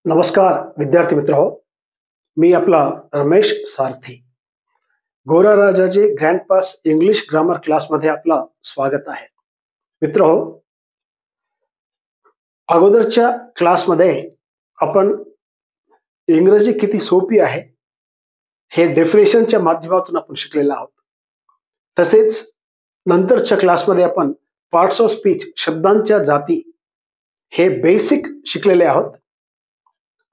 नमस्कार विद्यार्थी मित्र हो, मी आपला रमेश सारथी. गोरा राजाचे ग्रँड पास इंग्लिश ग्रामर क्लासमध्ये आपलं स्वागत आहे. मित्र हो, अगोदरच्या क्लासमध्ये आपण इंग्रजी किती सोपी आहे हे डेफिनेशनच्या माध्यमातून आपण शिकलेलो आहोत. तसेच नंतरच्या क्लासमध्ये आपण पार्ट्स ऑफ स्पीच शब्दांच्या जाती हे बेसिक शिकलेले आहोत.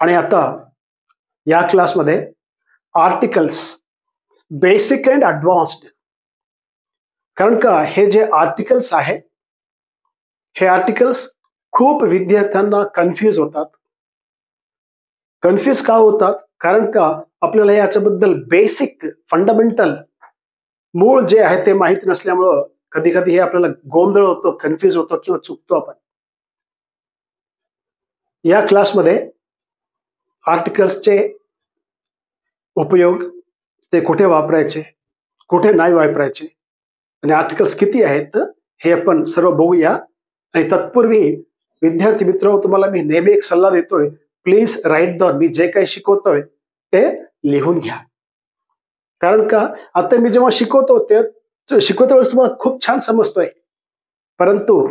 आणि आता या क्लासमध्ये आर्टिकल्स बेसिक अँड ॲडव्हान्स्ड, कारण का हे जे आर्टिकल्स आहे हे आर्टिकल्स खूप विद्यार्थ्यांना कन्फ्यूज होतात. कन्फ्यूज का होतात? कारण का आपल्याला याच्याबद्दल बेसिक फंडामेंटल मूळ जे आहे ते माहिती नसल्यामुळं कधी कधी हे आपल्याला गोंधळ होतो, कन्फ्यूज होतो किंवा चुकतो आपण. या क्लासमध्ये आर्टिकल्सचे उपयोग, ते कुठे वापरायचे, कुठे नाही वापरायचे आणि आर्टिकल्स किती आहेत हे आपण सर्व बघूया. आणि तत्पूर्वी विद्यार्थी मित्र, तुम्हाला मी नेहमी एक सल्ला देतोय, प्लीज राईट डाऊन. मी जे काही शिकवतोय ते लिहून घ्या. कारण का आता मी जेव्हा शिकवतो ते शिकवते वेळेस तुम्हाला खूप छान समजतोय, परंतु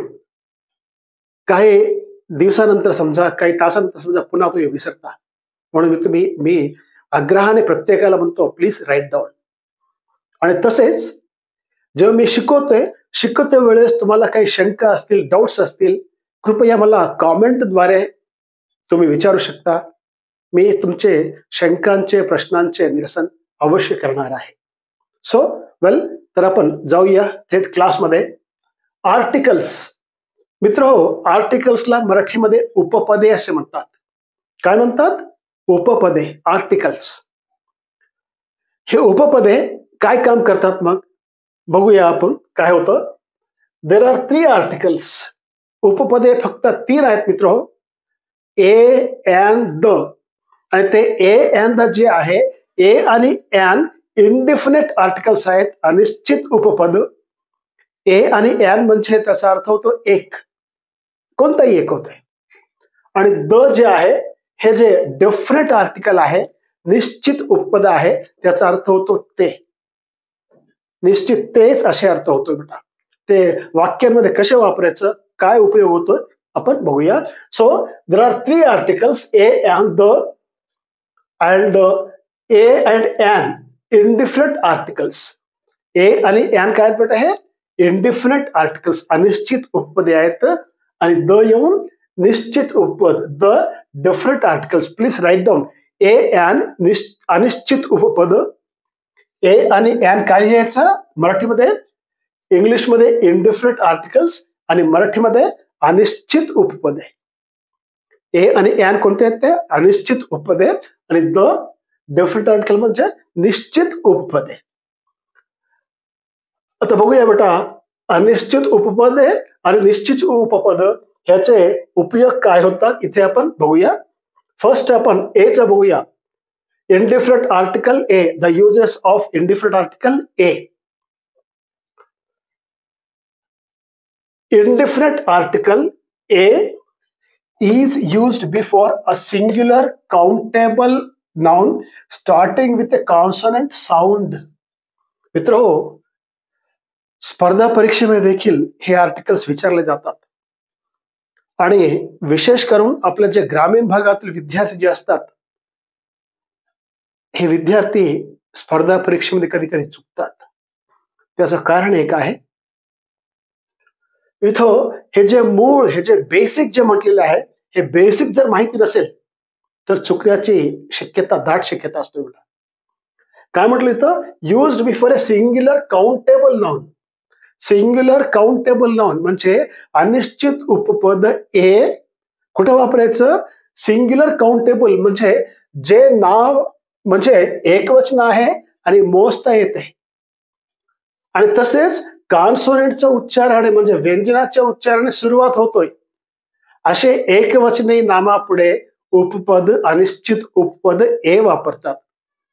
काही दिवसानंतर समजा, काही तासानंतर समजा पुन्हा तुम्ही विसरता. म्हणून मी आग्रहाने प्रत्येकाला म्हणतो, प्लीज राईट डाऊन. आणि तसेच जेव्हा मी शिकवते वेळेस तुम्हाला काही शंका असतील, डाऊट्स असतील, कृपया मला कॉमेंटद्वारे तुम्ही विचारू शकता. मी तुमचे शंकांचे, प्रश्नांचे निरसन अवश्य करणार आहे. सो तर आपण जाऊया थेट क्लासमध्ये. आर्टिकल्स. मित्र हो, आर्टिकल्सला मराठीमध्ये उपपदे असे म्हणतात. काय म्हणतात? उपपदे, आर्टिकल्स. हे उपपदे काय काम करतात मग बघूया आपण काय होतं. देर आर 3 आर्टिकल्स. उपपदे फक्त 3 आहेत मित्र हो. ए अँड द. आणि ते ए अँड द जे आहे, ए आणि अँड इनडिफिनिट आर्टिकल्स आहेत, अनिश्चित उपपद. ए आणि अँड म्हणजे त्याचा अर्थ होतो एक, कोणताही एक होतंय. आणि द जे आहे हे जे डेफिनेट आर्टिकल आहे, निश्चित उपपद आहे, त्याचा अर्थ होतो ते. निश्चित तेच असे अर्थ होतो बेटा. ते वाक्यांमध्ये कसे वापरायचं, काय उपयोग होतो आपण बघूया. So there are 3 articles, A and the and A and and indefinite articles. A आणि अँड काय बेटा? हे इनडिफिनिट आर्टिकल्स, अनिश्चित उपपदे आहेत. आणि द येऊन निश्चित उपपद, the definite articles. Please write down. A and अनिश्चित उपपद. ए आणि अँड काय यायचं मराठीमध्ये? इंग्लिशमध्ये इनडिफिनिट आर्टिकल्स आणि मराठीमध्ये अनिश्चित उपपदे. ए आणि अँड कोणते आहेत? ते अनिश्चित उपपदे. आणि द डेफिनेट आर्टिकल म्हणजे निश्चित उपपदे. आता बघूया बेटा, अनिश्चित उपपदे आणि निश्चित उपपद ह्याचे उपयोग काय होतात इथे आपण बघूया. फर्स्ट आपण ए चं बघूया. Indefinite article a, the uses of indefinite article a. Indefinite article a is used before a singular countable noun starting with a consonant sound. मित्रो, स्पर्धा परीक्षेमध्ये देखील हे आर्टिकल्स विचारले जातात. आणि विशेष करून आपल्या जे ग्रामीण भागातील विद्यार्थी जे असतात, हे विद्यार्थी स्पर्धा परीक्षेमध्ये कधी कधी चुकतात. त्याचं कारण एक आहे, इथं हे जे मूळ, हे जे बेसिक जे म्हटलेलं आहे, हे बेसिक जर माहिती नसेल तर चुकण्याची शक्यता, दाट शक्यता असतो. काय म्हटलं इथं? Used before a singular countable noun. Singular countable noun म्हणजे अनिश्चित उपपद ए कुठं वापरायचं? सिंग्युलर काउंटेबल म्हणजे जे नाव म्हणजे एकवचन आहे आणि मोजता येते. आणि तसेच कॉन्सोनंटचा उच्चाराने म्हणजे व्यंजनाच्या उच्चाराने सुरुवात होतोय, असे एकवचनी नामापुढे उपपद, अनिश्चित उपपद ए वापरतात.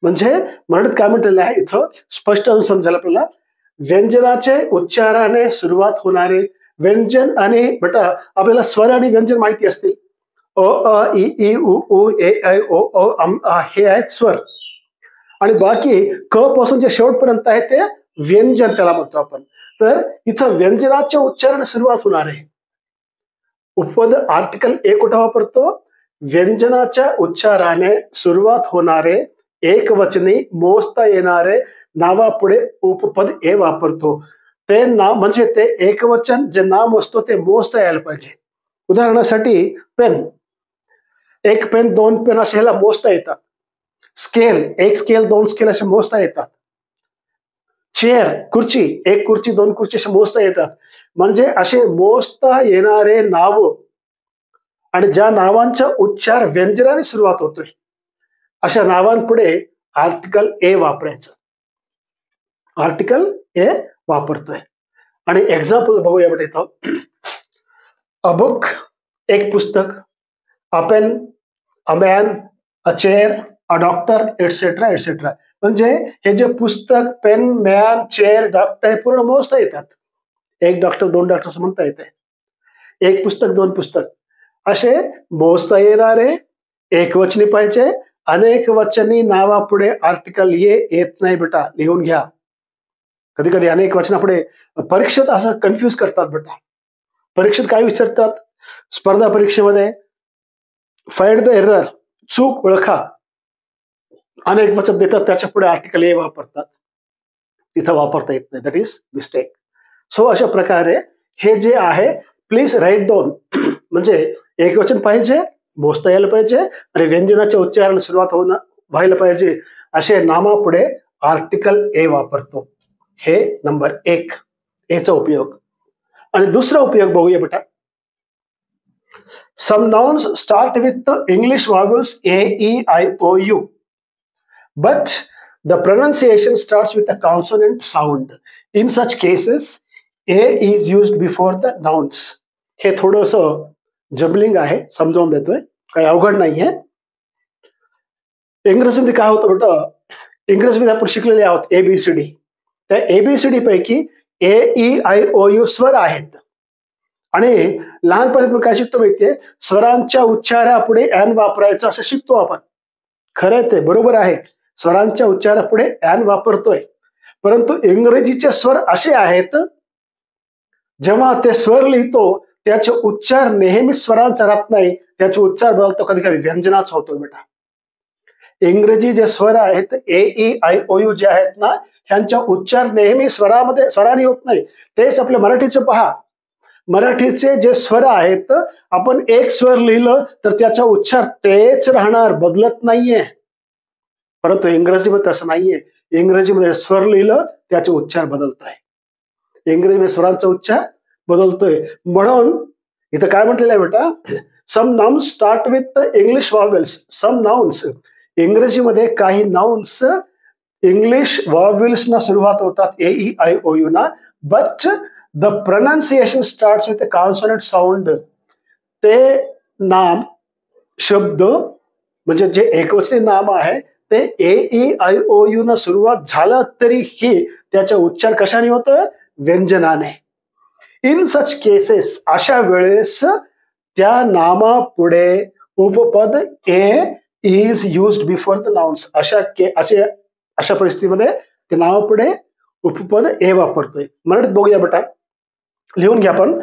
म्हणजे मराठीत काय म्हटलेलं आहे इथं स्पष्ट समजायला आपल्याला, व्यंजनाचे उच्चाराने सुरुवात होणारे व्यंजन. आणि बेटा आपल्याला स्वर आणि व्यंजन माहिती असतील. अ इ ई उ ऊ ए ऐ ओ औ हे आहेत स्वर. आणि बाकी क पासून जे शेवटपर्यंत आहे ते व्यंजन त्याला म्हणतो आपण. तर इथं व्यंजनाचे उच्चारण सुरुवात होणार आहे. उपपद आर्टिकल ए कुठं वापरतो? व्यंजनाच्या उच्चाराने सुरुवात होणारे एकवचनी मोजता येणारे नावापुढे उपपद ए वापरतो. ते नाव म्हणजे ते एकवचन जे नाम असतो ते मोजता यायला पाहिजे. उदाहरणासाठी पेन, एक पेन, दोन पेन असे ह्याला मोजता येतात. स्केल, एक स्केल, दोन स्केल असे मोजता येतात. चेअर, खुर्ची, एक खुर्ची, दोन खुर्ची असे मोजता येतात. म्हणजे असे मोजता येणारे नाव आणि ज्या नावांचा उच्चार व्यंजनाने सुरुवात होतोय अशा नावांपुढे आर्टिकल ए वापरायचं. आर्टिकल ए वापरतोय. आणि एक्झाम्पल बघूया बेटा इथं. अ बुक, एक पुस्तक, a pen, a man, a chair, a doctor, etcetera etcetera. म्हणजे हे जे पुस्तक, पेन, मॅन, चेअर, डॉक्टर हे पूर्ण मोजता येतात. एक डॉक्टर, दोन डॉक्टर असं म्हणता येते. एक पुस्तक, दोन पुस्तक असे मोजता येणारे एकवचनी पाहिजे. अनेक वचनी नावापुढे आर्टिकल ए येत नाही बेटा, लिहून घ्या. कधी कधी अनेक वचनापुढे परीक्षेत असं कन्फ्यूज करतात बेटा. परीक्षेत काय विचारतात? स्पर्धा परीक्षेमध्ये फाइंड द एरर, चूक ओळखा, अनेक वचन देतात, त्याच्या पुढे आर्टिकल ए वापरतात. तिथं वापरता येत नाही. That is mistake. सो अशा प्रकारे हे जे आहे प्लीज राईट डाऊन. म्हणजे एकवचन पाहिजे, मोजता यायला पाहिजे आणि व्यंजनाच्या उच्चारण सुरुवात व्हायला पाहिजे असे नामापुढे आर्टिकल ए वापरतो. हे नंबर एक, एचा उपयोग. आणि दुसरा उपयोग बघूया बेटा. Some nouns start with the English vowels A E I O U but the pronunciation starts with a consonant sound. In such cases, A is used before the nouns. हे थोडंसं जबलिंग आहे, समजावून देतोय, काही अवघड नाहीये. इंग्रजीमध्ये काय होतं बेटा? इंग्रजीमध्ये आपण शिकलेले आहोत ABCD. त्या ABCD पैकी ए ई आय ओ यू स्वर आहेत. आणि लहानपणी आपण काय शिकतो माहितीये? स्वरांच्या उच्चारापुढे एन वापरायचं असं शिकतो आपण. खरं ते बरोबर आहे, स्वरांच्या उच्चारापुढे एन वापरतोय. परंतु इंग्रजीचे स्वर असे आहेत जेव्हा ते स्वर लिहितो त्याचे उच्चार नेहमी स्वरांचा राहत नाही, त्याचे उच्चार बदलतो, कधी कधी व्यंजनाचा होतो बेटा. इंग्रजी जे स्वर आहेत ए ई आय ओ यू जे आहेत ना, त्यांचा उच्चार नेहमी स्वराने होत नाही. तेच आपल्या मराठीचे पहा. मराठीचे जे स्वर आहेत, आपण एक स्वर लिहिलं तर त्याचा उच्चार तेच राहणार, बदलत नाहीये. परंतु इंग्रजीमध्ये तसं नाहीये. इंग्रजीमध्ये स्वर लिहिलं त्याचे उच्चार बदलतोय. इंग्रजीमध्ये स्वरांचा उच्चार बदलतोय. म्हणून इथं काय म्हटलेलं आहे बेटा? Some nouns start with English vowels. Some nouns, इंग्रजीमध्ये काही नाउन्स इंग्लिश व्हावेल्सना सुरुवात होतात, A E I O U ना. But the pronunciation starts with a consonant sound. ते नाम, शब्द म्हणजे जे एकवचनी नाम आहे ते A E I O U न सुरुवात झालं तरीही त्याचा उच्चार कशाने होतोय? व्यंजनाने. इन सच केसेस, अशा वेळेस त्या नामापुढे उपपद a is used before the nouns. अशा परिस्थितीमध्ये त्या नामापुढे उपपद ए वापरतोय. मराठीत बघूया बेटा, लिहून घ्या आपण.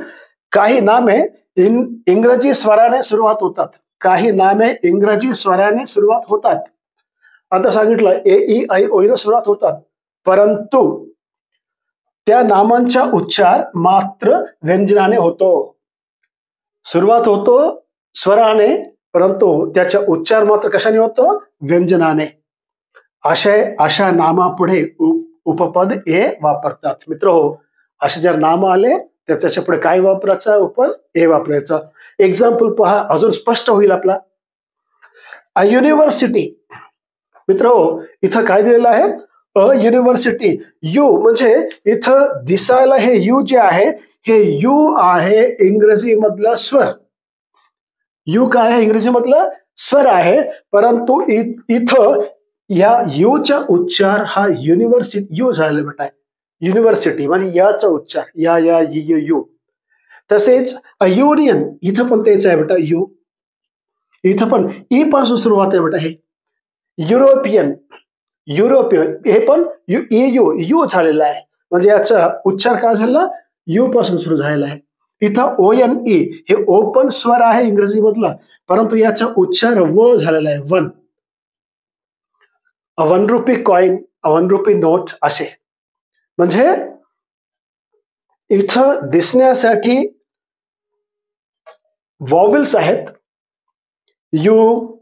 काही नामे इंग्रजी स्वराने सुरुवात होतात. काही नामे इंग्रजी स्वराने सुरुवात होतात. आता सांगितलं ए ई आय ओ यू सुरुवात होतात, परंतु त्या नामांचा उच्चार मात्र व्यंजनाने होतो. सुरुवात होतो स्वराने, परंतु त्याचा उच्चार मात्र कशाने होतो? व्यंजनाने. अशा नामापुढे उपपद ए वापरतात. मित्रहो, असे जर नाम आले तर त्याच्या पुढे काय वापरायचं? उपपद ए वापरायचं. एक्झाम्पल पहा, अजून स्पष्ट होईल आपला. A university. मित्रहो, इथं काय दिलेलं आहे? A university. यू म्हणजे इथं दिसायला हे यू जे आहे, हे यू आहे इंग्रजी मधला स्वर. यू काय आहे? इंग्रजी मधला स्वर आहे. परंतु इथं या यूचा उच्चार हा युनिव्हर्सिटी यू झालेला बेटा. युनिव्हर्सिटी म्हणजे याचा उच्चार या यू. तसेच अ युनियन, इथं पण तेच आहे बेटा, यू. इथं पण ई पासून सुरुवात आहे बेटा. हे युरोपियन, युरोपियन हे पण यू झालेला आहे, म्हणजे याचा उच्चार काय झाला, यू पासून सुरू झालेला आहे. इथं ONE हे ओपन स्वर आहे इंग्रजी मधला, परंतु याचा उच्चार व झालेला आहे, one. ₹1 rupee coin, ₹1 rupee note असे. म्हणजे इथं दिसण्यासाठी वॉवेल्स आहेत. यू,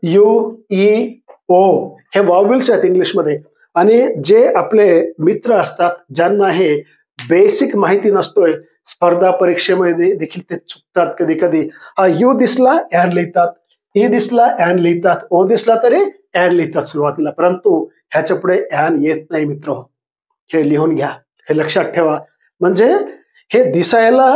ई, ओ हे वॉवेल्स आहेत इंग्लिशमध्ये. आणि जे आपले मित्र असतात ज्यांना हे बेसिक माहिती नसतोय, स्पर्धा परीक्षेमध्ये देखील ते चुकतात कधी कधी. हा यू दिसला ॲन लिहितात, ई दिसला ॲन लिहितात, ओ दिसला तरी ॲन लिहितात सुरुवातीला, परंतु ह्याच्या पुढे ॲन येत नाही मित्र. हे लिहून घ्या, हे लक्षात ठेवा. म्हणजे हे दिसायला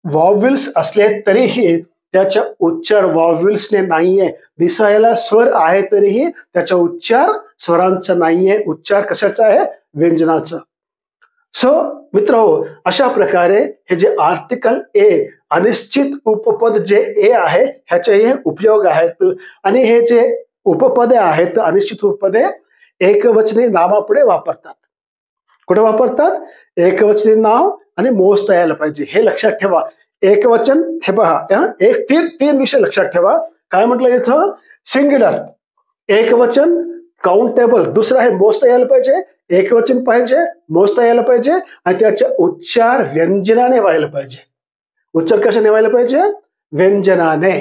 वॉवेल्स असले तरीही त्याचा उच्चार वॉवेल्सने नाहीये. दिसायला स्वर आहे तरीही त्याचा उच्चार स्वरांचा नाहीये, उच्चार कशाचा आहे, व्यंजनाचा. सो मित्रहो, अशा प्रकारे हे जे आर्टिकल ए, अनिश्चित उपपद जे ए आहे ह्याचे हे उपयोग आहेत. आणि हे जे उपपदे आहेत, अनिश्चित उपपदे एकवचनी नामापुढे वापरतात. कुठे वापरतात, एकवचनी नाव आणि मोजता यायला पाहिजे, हे लक्षात ठेवा. एकवचन, हे पहा, तीन विषय लक्षात ठेवा. काय म्हटलं इथं, सिंग्युलर, एकवचन, काउंटेबल, दुसरं आहे मोजता यायला पाहिजे. एकवचन पाहिजे, मोजता यायला पाहिजे, आणि त्याचे उच्चार व्यंजनाने व्हायला पाहिजे. उच्चार कशाने व्हायला पाहिजे, व्यंजनाने,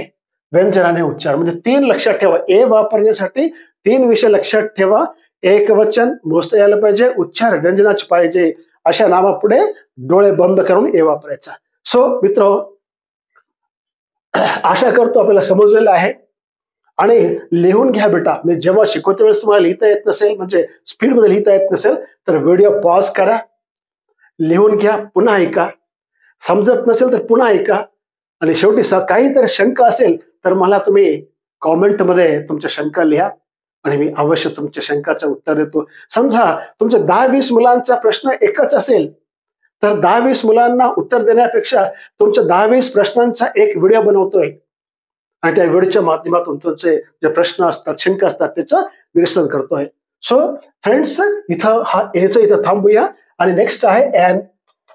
व्यंजनाने उच्चार. म्हणजे 3 लक्षात ठेवा. ए वापरण्यासाठी 3 विषय लक्षात ठेवा. एकवचन मोजता यायला पाहिजे, उच्चार व्यंजनाचे पाहिजे, अशा नामापुढे डोळे बंद करून ए वापरायचा. सो मित्र, आशा करतो आपल्याला समजलेलं आहे. आणि लिहून घ्या बेटा. मी जेव्हा शिकवते वेळेस तुम्हाला लिहिता येत नसेल, म्हणजे स्पीडमध्ये लिहिता येत नसेल, तर व्हिडिओ पॉज करा, लिहून घ्या, पुन्हा ऐका. समजत नसेल तर पुन्हा ऐका. आणि शेवटी काहीतरी शंका असेल तर मला तुम्ही कॉमेंटमध्ये तुमच्या शंका लिहा, आणि मी अवश्य तुमच्या शंकाचं उत्तर देतो. समजा तुमच्या 10-20 मुलांचा प्रश्न एकच असेल, तर 10-20 मुलांना उत्तर देण्यापेक्षा तुमच्या 10-20 प्रश्नांचा एक व्हिडिओ बनवतोय, आणि त्या व्हिडिओच्या माध्यमातून तुमचे जे प्रश्न असतात, शंका असतात, त्याचं निरसन करतोय. सो फ्रेंड्स, इथं हा एचं इथं थांबूया. आणि नेक्स्ट आहे ॲन.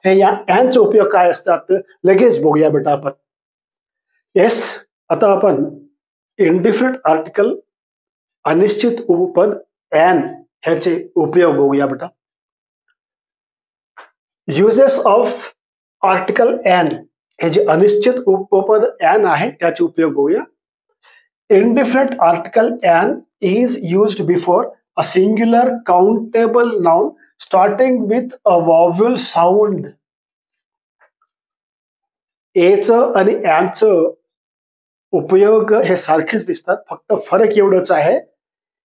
हे या ॲनचे उपयोग काय असतात लगेच बघूया बेटा आपण. येस, आता आपण इनडिफिनिट आर्टिकल, अनिश्चित उपपद ॲन ह्याचे उपयोग बघूया बेटा. युजेस ऑफ आर्टिकल ॲन, हे जे अनिश्चित उपपद ॲन आहे त्याचे उपयोग बघूया. Indefinite article an is used before a singular countable noun starting with a vowel sound. एचं आणि ॲनचं उपयोग हे सारखेच दिसतात, फक्त फरक एवढंच आहे,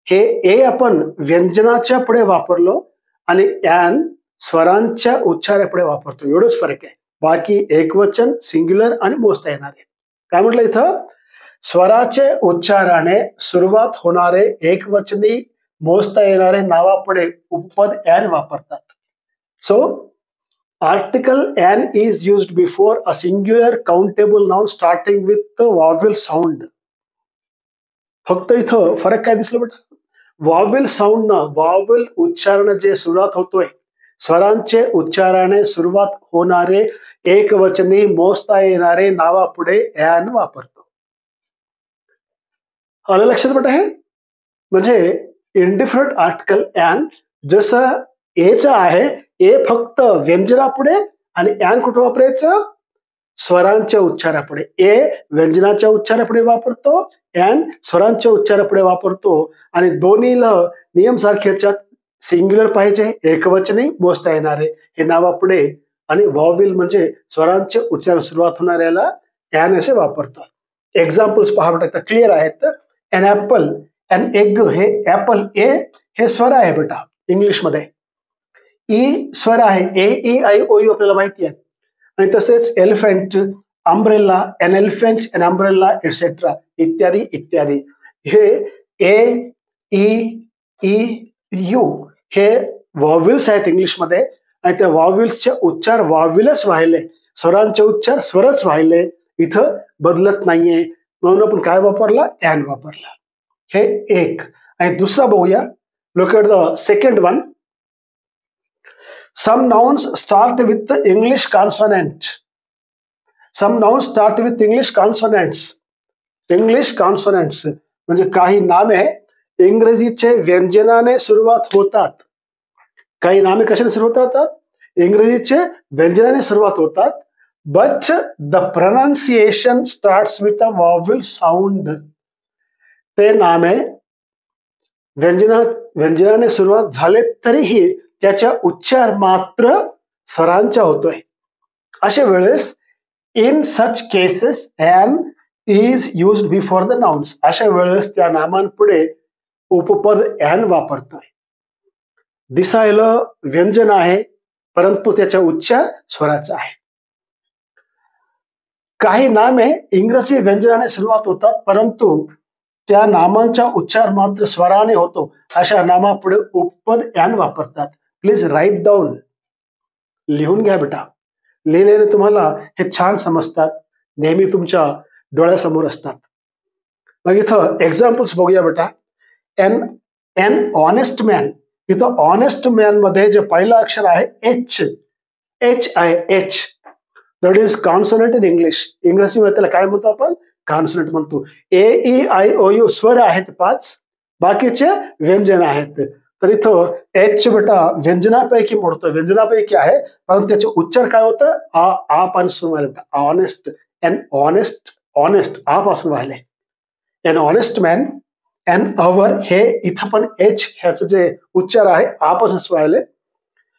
हे ए आपण व्यंजनाच्या पुढे वापरलो आणि ॲन स्वरांच्या उच्चारापुढे वापरतो, एवढंच फरक आहे. बाकी एकवचन, सिंग्युलर आणि मोजता येणारे. काय म्हटलं इथं, स्वराचे उच्चाराने सुरुवात होणारे एकवचनी मोजता येणारे नावापुढे उपपद ॲन वापरतात. So article an is used before a singular countable noun starting with the vowel sound. फक्त इथं फरक काय दिसलं बेटा, वॉवेल साऊंड ना, वॉवेल उच्चारण जे सुरुवात होतोय, स्वरांचे उच्चाराने सुरुवात होणारे एकवचनी मोजता येणारे नावापुढे ॲन वापरतो. आलं लक्षात बेटा हे. म्हणजे इनडिफिनिट आर्टिकल ॲन जसं एचं आहे, ए फक्त व्यंजनापुढे आणि ॲन कुठे वापरायचं, स्वरांच्या उच्चारापुढे. ए व्यंजनाच्या उच्चारापुढे वापरतो, ॲन स्वरांच्या उच्चारापुढे वापरतो. आणि दोन्हीला नियम सारख्याच्यात सिंग्युलर पाहिजे, एकवचनी मोजता येणारे हे नावापुढे, आणि वॉवेल म्हणजे स्वरांचे उच्चार सुरुवात होणाऱ्याला ॲन असे वापरतो. एक्झाम्पल्स पहा बेटा, क्लिअर आहेत. एन ॲपल, एन एग, हे ॲपल, ए हे स्वर आहे बेटा इंग्लिशमध्ये. ई स्वर आहे, A, E, I, O, U आपल्याला माहिती आहे. आणि तसेच elephant, umbrella, an elephant, an umbrella, etcetera, इत्यादी इत्यादी. हे ए, ई, यू हे वॉवेल्स आहेत इंग्लिशमध्ये, आणि त्या वॉवेल्सचे उच्चार वॉवेलच व्हायले, स्वरांचे उच्चार स्वरच व्हायले, इथं बदलत नाहीये. म्हणून आपण काय वापरला, एन वापरला. हे एक. आणि दुसरा बघूया. Look at the second one. Some nouns start with English consonant. Some nouns start with English consonants. English consonants म्हणजे काही नामे इंग्रजीचे व्यंजनाने सुरुवात होतात. काही नामे कशाने सुरुवात होतात, इंग्रजीचे व्यंजनाने सुरुवात होतात. But the pronunciation starts with a vowel sound. ते नामे व्यंजनाने सुरुवात झाले तरीही त्याच्या उच्चार मात्र स्वरांचा होतोय. अशा वेळेस in such cases an is used before the nouns. अशा वेळेस त्या नामांपुढे उपपद एन वापरतोय. दिसायला व्यंजन आहे परंतु त्याचा उच्चार स्वराचा आहे. काही नामे इंग्रजी व्यंजनाने सुरुवात होतात परंतु त्या नामांचा उच्चार मात्र स्वराने होतो. अशा नामापुढे उपपद एन वापरतात. Please write down. लिहून घ्या बेटा. लिहिलेले तुम्हाला हे छान समजतात, नेहमी तुमच्या डोळ्यासमोर असतात. मग इथं एक्झाम्पल्स बघूया बेटा. N honest man. इथं ऑनेस्ट मॅन मध्ये जे पहिलं अक्षर आहे एच. एच आहे. H that is consonant in English. इंग्रजीमध्ये त्याला काय म्हणतो आपण, कॉन्सोनंट म्हणतो. ए ई आय ओ यू स्वर आहेत 5, बाकीचे व्यंजन आहेत. तर इथं एच बेटा व्यंजनापैकी मोडतो, व्यंजनापैकी आहे परंतु त्याचे उच्चार काय होतं, आ पासून व्हायला. ऑनेस्ट. An honest. ऑनेस्ट आ पासून व्हायले. An honest man. An hour हे इथं पण एच ह्याचं जे उच्चार आहे आपासून व्हायले.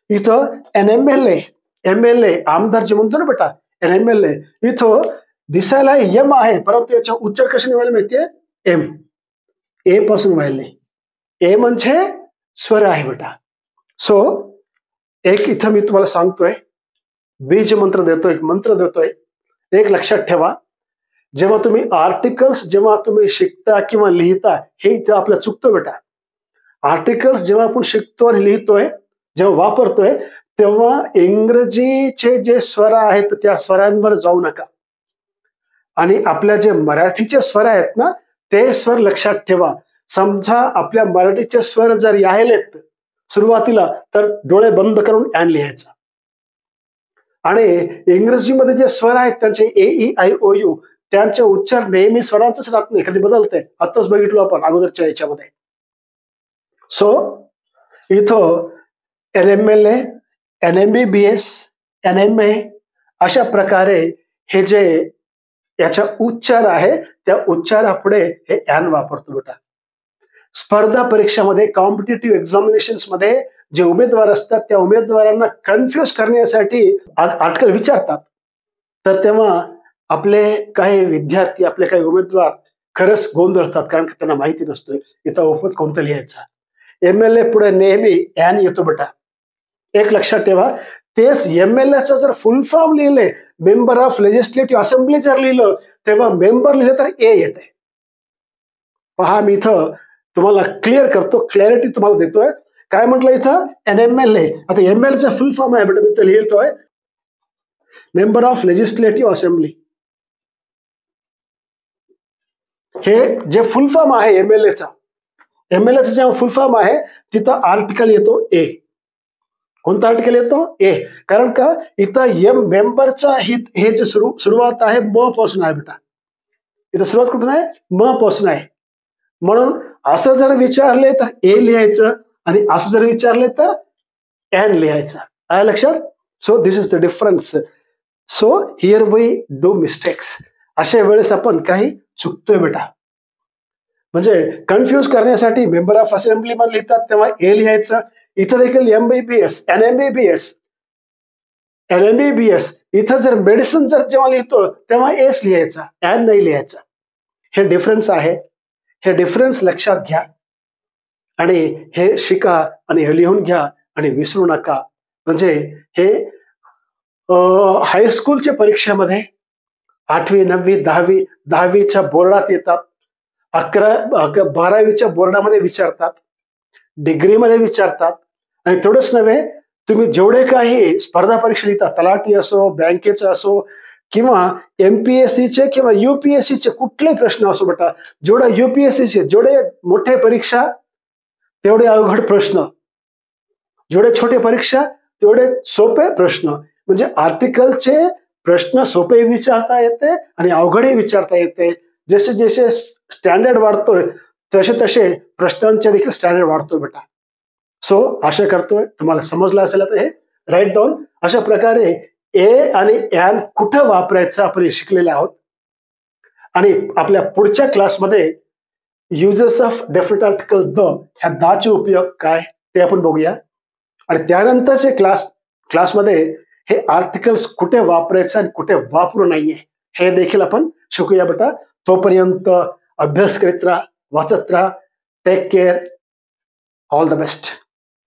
इथं an M L A. M L A आमदार जे म्हणतो ना बेटा, एन एम एल ए. इथं दिसायला एम आहे परंतु याचा उच्चार कशाने व्हायला माहितीये, एम. ए पासून व्हायले. ए म्हणजे स्वर आहे बेटा. सो एक इथं मी तुम्हाला सांगतोय, बीज मंत्र देतोय, एक मंत्र देतोय. एक लक्षात ठेवा, जेव्हा तुम्ही आर्टिकल्स जेव्हा तुम्ही शिकता किंवा लिहिता, हे इथं आपलं चुकतो बेटा. आर्टिकल्स जेव्हा आपण शिकतो आणि लिहितोय, जेव्हा वापरतोय, तेव्हा इंग्रजीचे जे स्वर आहेत त्या स्वरांवर जाऊ नका. आणि आपल्या जे मराठीचे स्वर आहेत ना, ते स्वर लक्षात ठेवा. समजा आपल्या मराठीचे स्वर जर यायलेत सुरुवातीला, तर डोळे बंद करून एन लिहायचा. आणि इंग्रजीमध्ये जे स्वर आहेत त्यांचे ए ई आय ओ यू, त्यांचे उच्चार नेहमी स्वरांचंच राहत नाही, कधी बदलते. आताच बघितलो आपण अगोदरच्या याच्यामध्ये. सो इथं an M L A, an M B B S, an M A अशा प्रकारे हे जे याचा उच्चार आहे त्या उच्चारापुढे हे एन वापरतो बेटा. स्पर्धा परीक्षामध्ये, कॉम्पिटिटिव्ह एक्झामिनेशन्स मध्ये जे उमेदवार असतात त्या उमेदवारांना कन्फ्युज करण्यासाठी आर्टिकल विचारतात. तर तेव्हा आपले काही विद्यार्थी, आपले काही उमेदवार खरंच गोंधळतात, कारण की त्यांना माहिती नसतोय इथं उपपद कोणतं लिहायचा. एम एल ए पुढे नेहमी एन येतो बेटा. एक लक्षात ठेवा, तेच एम एल एचा जर फुल फॉर्म लिहिले, मेंबर ऑफ लेजिस्लेटिव्ह असेंब्ली जर लिहिलं, तेव्हा मेंबर लिहिलं तर ए येते. पहा, मी इथं तुम्हाला क्लिअर करतो, क्लॅरिटी तुम्हाला देतोय. काय म्हटलं इथं, एन एम एल ए. आता एम एल चा फुल फॉर्म आहे बेटा, मी इथं लिहितोय मेंबर ऑफ लेजिस्लेटिव्ह असेंब्ली. हे जे फुल फॉर्म आहे एम एल एचा, एम एल एचा जेव्हा फुल फॉर्म आहे तिथं आर्टिकल येतो ए. कोणता आर्टिकल येतो, ए. कारण का इथं एम मेंबरचा हे जे सुरुवात आहे म पासून आहे बेटा. इथं सुरुवात कुठून आहे, म पासून आहे. म्हणून असं जर विचारले तर ए लिहायचं आणि असं जर विचारले तर एन लिहायचं. आहे लक्षात. So this is the difference. So here we do mistakes. अशा वेळेस आपण काही चुकतोय बेटा. म्हणजे कन्फ्युज करण्यासाठी मेंबर ऑफ असेंब्ली मध्ये लिहितात तेव्हा ए लिहायचं. इथं देखील MBBS, N MBBS, N MBBS. इथं जर मेडिसिन जर जेव्हा लिहितो तेव्हा एस लिहायचा, एन नाही लिहायचा. हे डिफरन्स आहे. हे डिफरन्स लक्षात घ्या आणि हे शिका आणि हे लिहून घ्या आणि विसरू नका. म्हणजे हे हायस्कूलच्या परीक्षेमध्ये 8वी, 9वी, 10वी, 10वीच्या बोर्डात येतात, 12वीच्या बोर्डामध्ये विचारतात, डिग्रीमध्ये विचारतात. आणि तेवढंच नव्हे, तुम्ही जेवढे काही स्पर्धा परीक्षा लिहिता, तलाठी असो, बँकेचं असो, किंवा MPSCचे किंवा UPSCचे कुठले प्रश्न असो बेटा, जेवढे UPSCचे जेवढे मोठे परीक्षा तेवढे अवघड प्रश्न, जेवढे छोटे परीक्षा तेवढे सोपे प्रश्न. म्हणजे आर्टिकलचे प्रश्न सोपे विचारता येते आणि अवघडही विचारता येते. जसे जसे स्टँडर्ड वाढतोय तसे तसे प्रश्नांचे देखील स्टँडर्ड वाढतोय बेटा. सो आशा करतोय तुम्हाला समजलं असेल. आता हे राईट डाऊन. अशा प्रकारे ए आणि ॲन कुठं वापरायचं आपण हे शिकलेले आहोत. आणि आपल्या पुढच्या क्लासमध्ये uses of definite article the, ह्या दाचे उपयोग काय ते आपण बघूया. आणि त्यानंतरचे क्लासमध्ये हे आर्टिकल्स कुठे वापरायचं आणि कुठे वापरू नाहीये हे देखील आपण शिकूया बेटा. तोपर्यंत अभ्यास करीत राहा, वाचत राहा. Take care. All the best.